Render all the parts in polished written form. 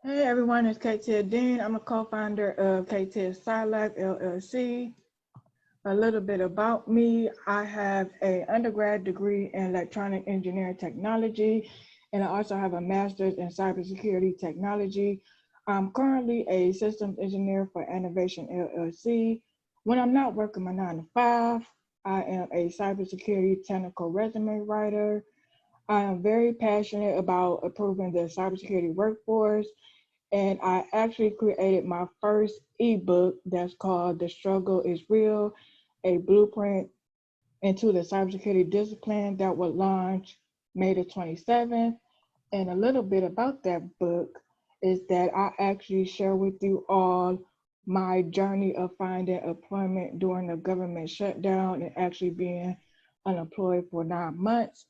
Hey everyone, it's Katia Dean. I'm a co-founder of Katia Life LLC. A little bit about me. I have an undergrad degree in electronic engineering technology, and I also have a master's in cybersecurity technology. I'm currently a systems engineer for Innovation LLC. When I'm not working my 9 to 5, I am a cybersecurity technical resume writer. I am very passionate about improving the cybersecurity workforce, and I actually created my first ebook that's called The Struggle is Real, a blueprint into the cybersecurity discipline that will launch May the 27th. And a little bit about that book is that I actually share with you all my journey of finding employment during the government shutdown and actually being unemployed for 9 months.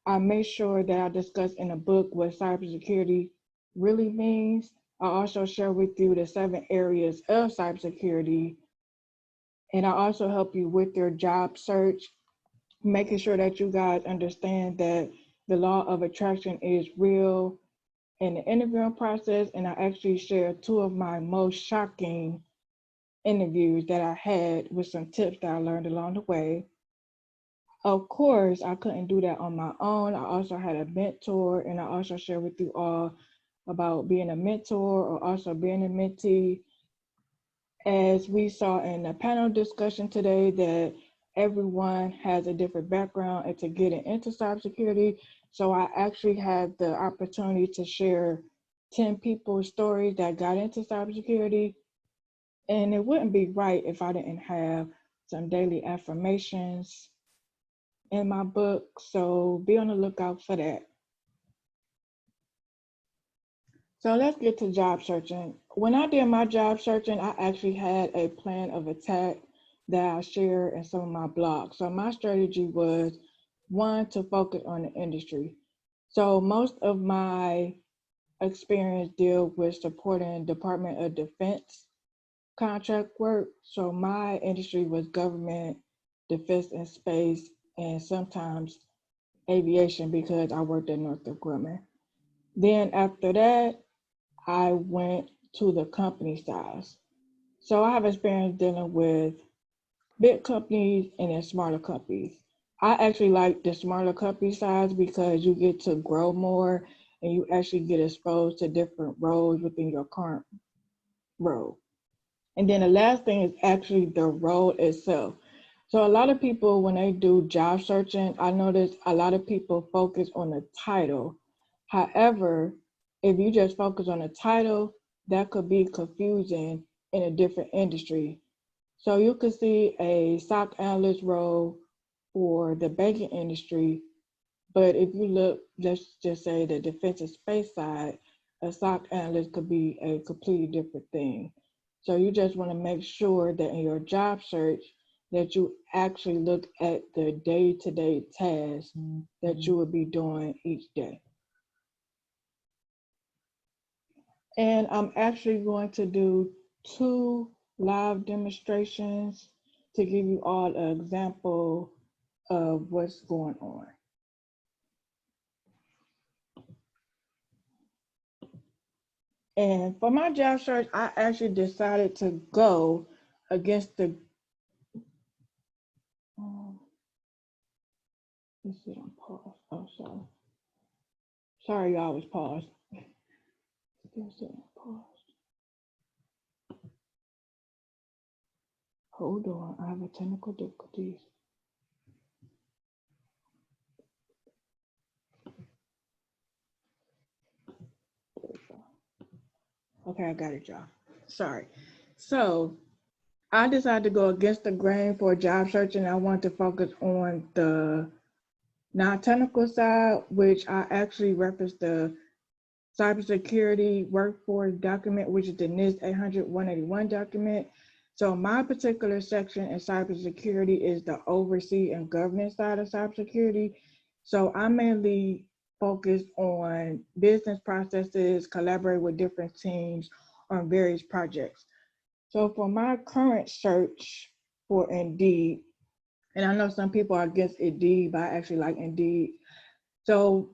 I make sure that I discuss in the book what cybersecurity really means. I also share with you the 7 areas of cybersecurity, and I also help you with your job search, making sure that you guys understand that the law of attraction is real in the interviewing process. And I actually share 2 of my most shocking interviews that I had with some tips that I learned along the way. Of course, I couldn't do that on my own. I also had a mentor, and I also share with you all about being a mentor or also being a mentee. As we saw in the panel discussion today, that everyone has a different background into getting into cybersecurity. So I actually had the opportunity to share 10 people's stories that got into cybersecurity. And it wouldn't be right if I didn't have some daily affirmations in my book. So be on the lookout for that. So let's get to job searching. When I did my job searching, I actually had a plan of attack that I share in some of my blogs. So my strategy was, one, to focus on the industry. So most of my experience deal with supporting Department of Defense contract work. So my industry was government, defense and space, and sometimes aviation because I worked at Northrop Grumman. Then after that, I went to the company size. So I have experience dealing with big companies and then smaller companies. I actually like the smaller company size because you get to grow more and you actually get exposed to different roles within your current role. And then the last thing is actually the role itself. So a lot of people, when they do job searching, I notice a lot of people focus on the title. However, if you just focus on the title, that could be confusing in a different industry. So you could see a SOC analyst role for the banking industry, but if you look, let's just say the defensive space side, a SOC analyst could be a completely different thing. So you just want to make sure that in your job search that you actually look at the day-to-day tasks that you would be doing each day. And I'm actually going to do 2 live demonstrations to give you all an example of what's going on. And for my job search, I actually decided to go against the, um, let's see, I'm paused. Oh, sorry. Sorry, y'all was paused. Still sitting paused. Hold on, I have a technical difficulties. Okay, I got it, y'all. Sorry. So I decided to go against the grain for job search, and I want to focus on the non-technical side, which I actually referenced the cybersecurity workforce document, which is the NIST 800-181 document. So my particular section in cybersecurity is the oversee and governance side of cybersecurity. So I mainly focus on business processes, collaborate with different teams on various projects. So for my current search for Indeed, and I know some people are against Indeed, but I actually like Indeed. So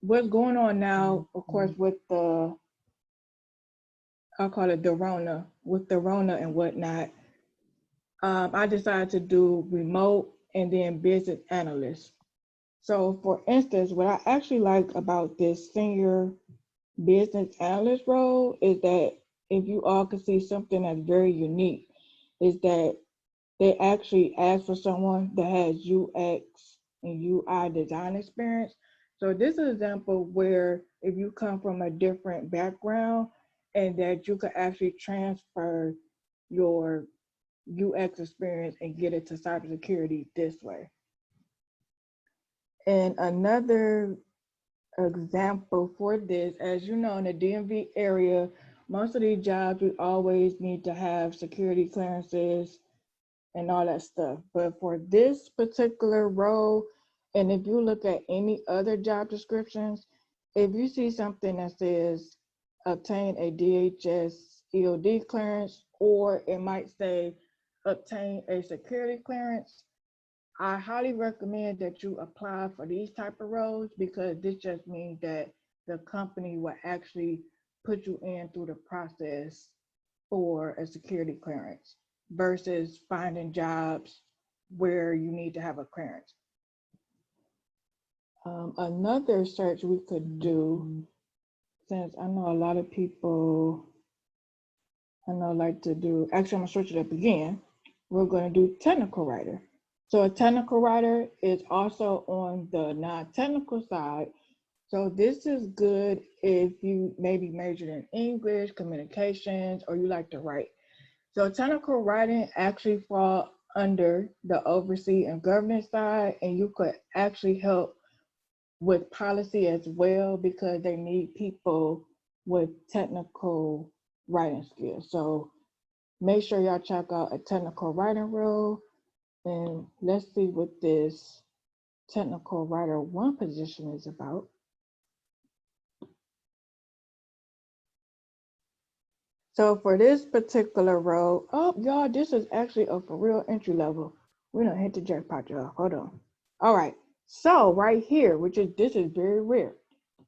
what's going on now, of course, with the I call it the Rona, with the Rona and whatnot. I decided to do remote and then business analyst. So for instance, what I actually like about this senior business analyst role is that if you all can see something that's very unique, is that they actually ask for someone that has UX and UI design experience. So this is an example where if you come from a different background and that you could actually transfer your UX experience and get it to cybersecurity this way. And another example for this, as you know, in the DMV area, most of these jobs, we always need to have security clearances and all that stuff. But for this particular role, and if you look at any other job descriptions, if you see something that says obtain a DHS EOD clearance, or it might say obtain a security clearance, I highly recommend that you apply for these type of roles, because this just means that the company will actually put you in through the process for a security clearance versus finding jobs where you need to have a clearance. Another search we could do, since I know a lot of people like to do, actually I'm gonna switch it up again. We're gonna do technical writer. So a technical writer is also on the non-technical side. So this is good if you maybe majored in English, communications, or you like to write. So technical writing actually falls under the oversee and governance side, and you could actually help with policy as well, because they need people with technical writing skills. So make sure y'all check out a technical writing role, and let's see what this technical writer one position is about. So for this particular role, oh y'all, this is actually a for real entry level. We don't hit the jackpot, y'all. Hold on. All right. So right here, this is very rare.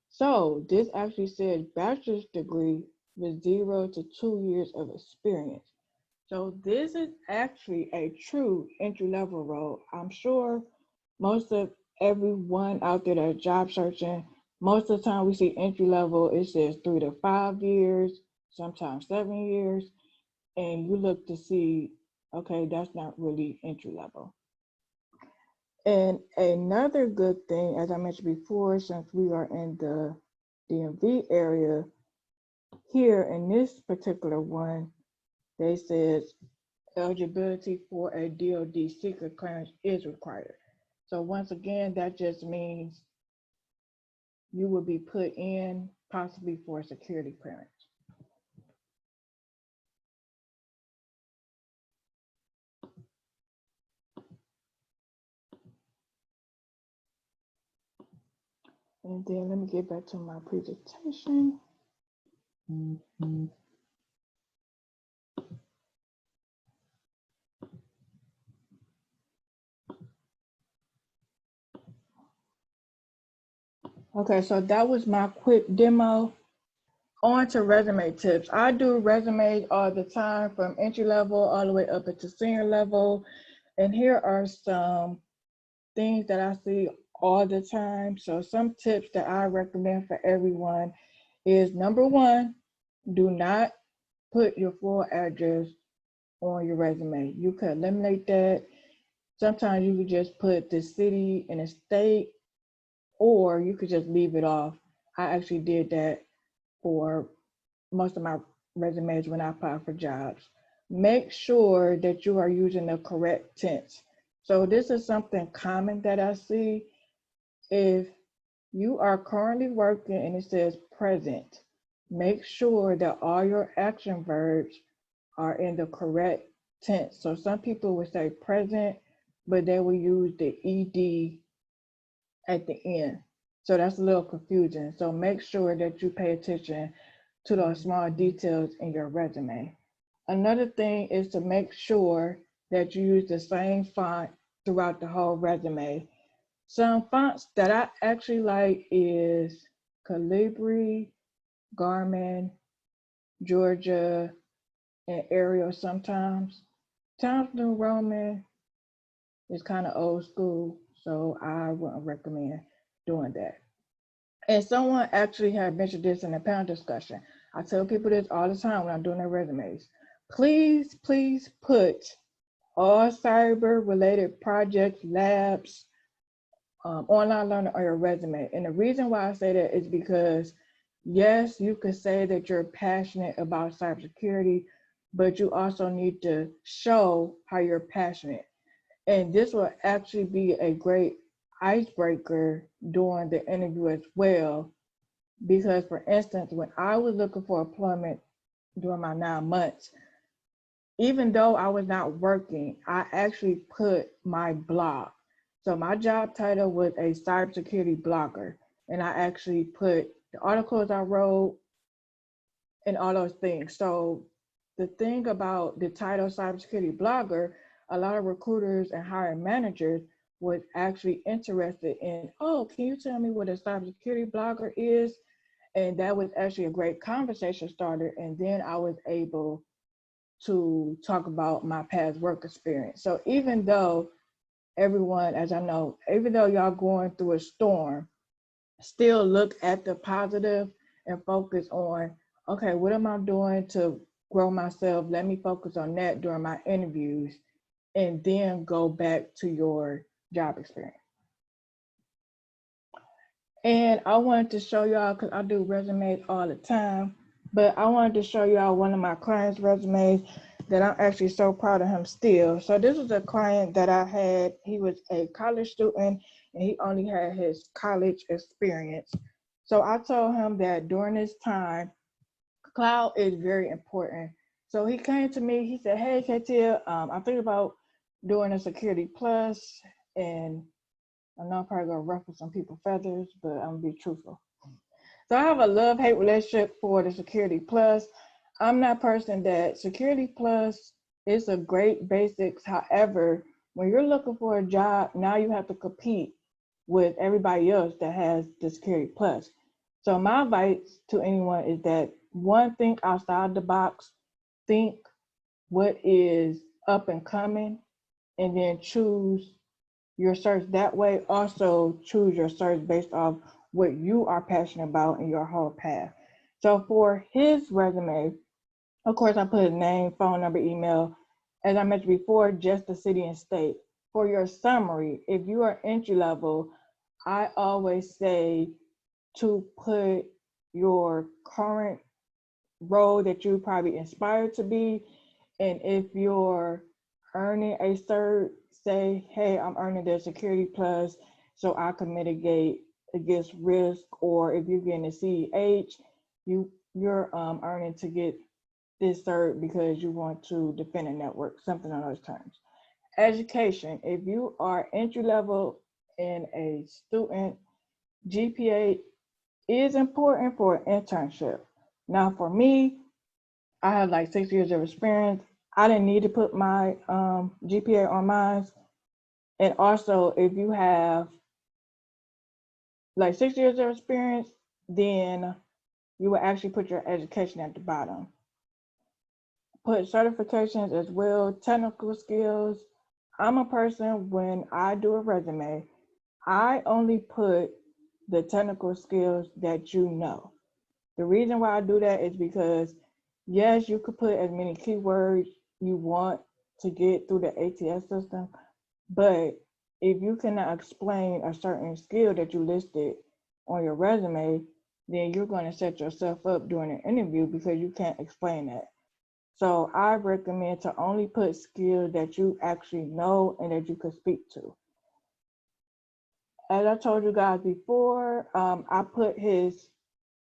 So this actually says bachelor's degree with 0 to 2 years of experience. So this is actually a true entry level role. I'm sure most of everyone out there that's job searching, most of the time we see entry level, it says 3 to 5 years, sometimes 7 years, and you look to see, okay, that's not really entry level. And another good thing, as I mentioned before, since we are in the DMV area, here in this particular one, they says eligibility for a DoD secret clearance is required. So once again, that just means you will be put in possibly for a security clearance. And then let me get back to my presentation. Okay, so that was my quick demo. On to resume tips. I do resumes all the time, from entry level all the way up into senior level. And here are some things that I see all the time. So some tips that I recommend for everyone is, number one, do not put your full address on your resume. You could eliminate that. Sometimes you could just put the city and the state, or you could just leave it off. I actually did that for most of my resumes when I apply for jobs. Make sure that you are using the correct tense. So this is something common that I see. If you are currently working and it says present, make sure that all your action verbs are in the correct tense. So some people would say present, but they will use the ED at the end. So that's a little confusing. So make sure that you pay attention to those small details in your resume. Another thing is to make sure that you use the same font throughout the whole resume. Some fonts that I actually like is Calibri, Garmin, Georgia, and Ariel sometimes. Times New Roman is kind of old school, so I wouldn't recommend doing that. And someone actually had mentioned this in a panel discussion. I tell people this all the time when I'm doing their resumes. Please, please put all cyber related projects, labs, online learning on your resume. And the reason why I say that is because, yes, you could say that you're passionate about cybersecurity, but you also need to show how you're passionate. And this will actually be a great icebreaker during the interview as well. Because, for instance, when I was looking for employment during my 9 months, even though I was not working, I actually put my blog. So my job title was a cybersecurity blogger. And I actually put the articles I wrote and all those things. So the thing about the title cybersecurity blogger, a lot of recruiters and hiring managers was actually interested in, oh, can you tell me what a cybersecurity blogger is? And that was actually a great conversation starter. And then I was able to talk about my past work experience. So even though everyone, as I know, even though y'all going through a storm, still look at the positive and focus on, okay, what am I doing to grow myself? Let me focus on that during my interviews and then go back to your job experience. And I wanted to show y'all, because I do resumes all the time, but I wanted to show y'all one of my clients' resumes that I'm actually so proud of him still. So this was a client that I had. He was a college student and he only had his college experience. So I told him that during this time, cloud is very important. So he came to me, he said, hey, Katia, I'm thinking about doing a Security Plus, and I know I'm probably gonna ruffle some people's feathers, but I'm gonna be truthful. So I have a love-hate relationship for the Security Plus. I'm that person that Security Plus is a great basics. However, when you're looking for a job, now you have to compete with everybody else that has the Security Plus. So my advice to anyone is that, one, think outside the box, think what is up and coming, and then choose your search that way. Also choose your search based off what you are passionate about in your whole path. So for his resume, of course, I put his name, phone number, email. As I mentioned before, just the city and state. For your summary, if you are entry level, I always say to put your current role that you probably inspired to be. And if you're earning a cert, say, hey, I'm earning the Security Plus so I can mitigate against risk. Or if you're getting a CEH, you're earning to get this cert because you want to defend a network, something on those terms. Education, if you are entry level and a student, GPA is important for an internship. Now for me, I have like 6 years of experience. I didn't need to put my GPA on mine. And also, if you have like 6 years of experience, then you will actually put your education at the bottom. Put certifications as well, technical skills. I'm a person, when I do a resume, I only put the technical skills that you know. The reason why I do that is because, yes, you could put as many keywords you want to get through the ATS system, but if you cannot explain a certain skill that you listed on your resume, then you're going to set yourself up during an interview because you can't explain that. So I recommend to only put skills that you actually know and that you could speak to. As I told you guys before, I put his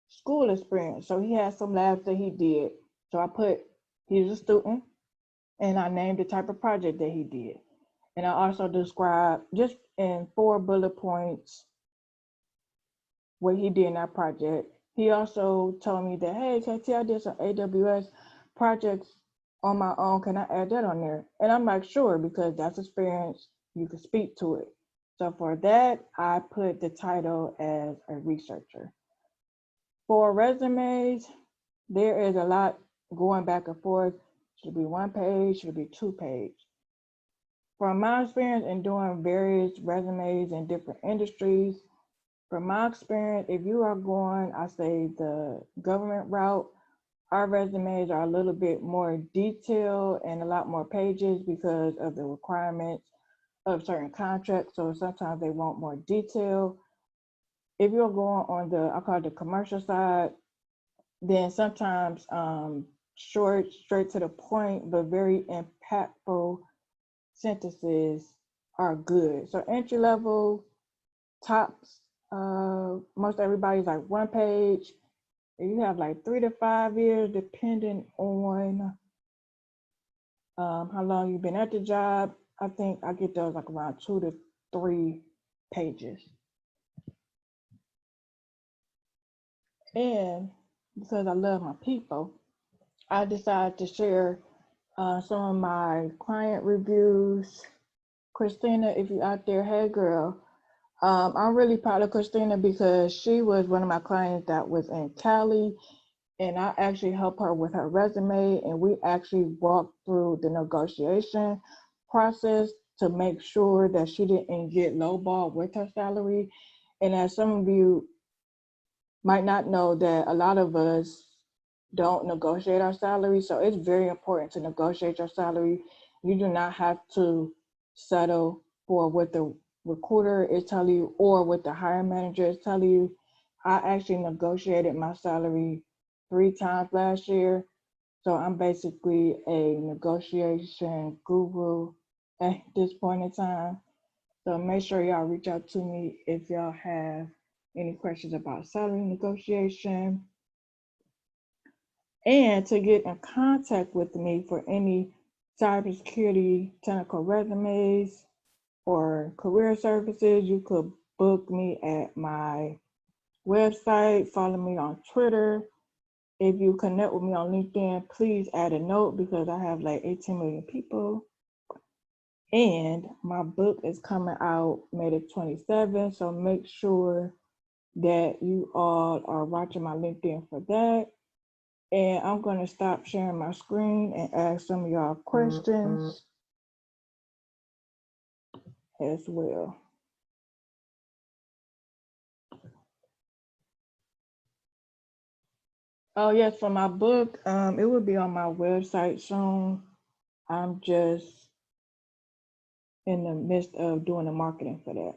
school experience. So he has some labs that he did. So I put he's a student and I named the type of project that he did. And I also described just in 4 bullet points what he did in that project. He also told me that, hey, Katia, I did some AWS projects on my own. Can I add that on there? And I'm like, sure, because that's experience. You can speak to it. So for that, I put the title as a researcher. For resumes, there is a lot going back and forth. Should it be 1 page? Should it be 2 page? From my experience in doing various resumes in different industries, from my experience, if you are going, I say the government route, our resumes are a little bit more detailed and a lot more pages because of the requirements of certain contracts. So sometimes they want more detail. If you're going on the, I call it the commercial side, then sometimes short, straight to the point, but very impactful sentences are good. So entry level, tops, most everybody's like 1 page. If you have like 3 to 5 years, depending on how long you've been at the job, I think I get those like around 2 to 3 pages. And because I love my people, I decided to share some of my client reviews. Christina, if you're out there, hey girl. I'm really proud of Christina because she was one of my clients that was in Cali, and I actually helped her with her resume, and we actually walked through the negotiation process to make sure that she didn't get lowballed with her salary. And as some of you might not know, that a lot of us don't negotiate our salary. So it's very important to negotiate your salary. You do not have to settle for what the recruiter is telling you or what the hiring manager is telling you. I actually negotiated my salary 3 times last year. So I'm basically a negotiation guru at this point in time. So make sure y'all reach out to me if y'all have any questions about salary negotiation. And to get in contact with me for any cybersecurity technical resumes or career services, you could book me at my website, follow me on Twitter. If you connect with me on LinkedIn, please add a note because I have like 18 million people. And my book is coming out May the 27th, so make sure that you all are watching my LinkedIn for that. And I'm going to stop sharing my screen and ask some of y'all questions as well. Oh yes, for my book, it will be on my website soon. I'm just in the midst of doing the marketing for that.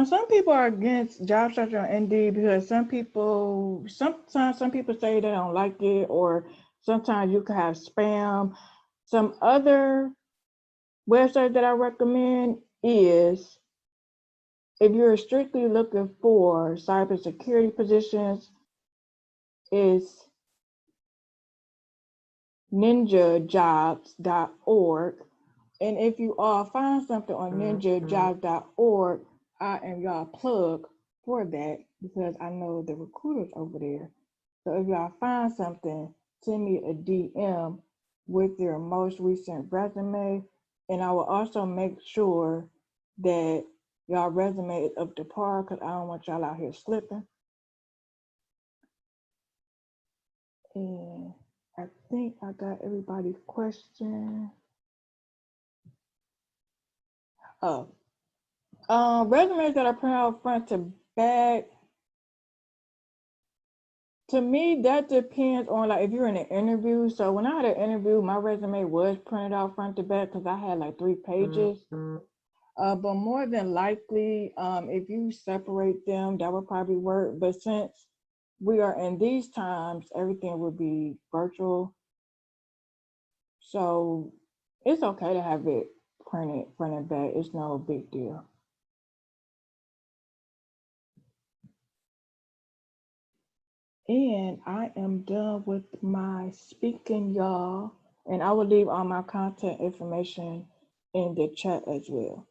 Some people are against job search on Indeed because sometimes some people say they don't like it, or sometimes you can have spam. Some other website that I recommend is, if you're strictly looking for cybersecurity positions, is ninjajobs.org. And if you all find something on ninjajobs.org, I am y'all plug for that because I know the recruiters over there. So if y'all find something, send me a DM with your most recent resume. And I will also make sure that y'all resume is up to par because I don't want y'all out here slipping. And I think I got everybody's question. Oh, resumes that are printed out front to back. To me, that depends on like if you're in an interview. So when I had an interview, my resume was printed out front to back because I had like 3 pages. But more than likely, if you separate them, that would probably work. But since we are in these times, everything would be virtual. So it's okay to have it printed front and back. It's no big deal. And I am done with my speaking, y'all. And I will leave all my contact information in the chat as well.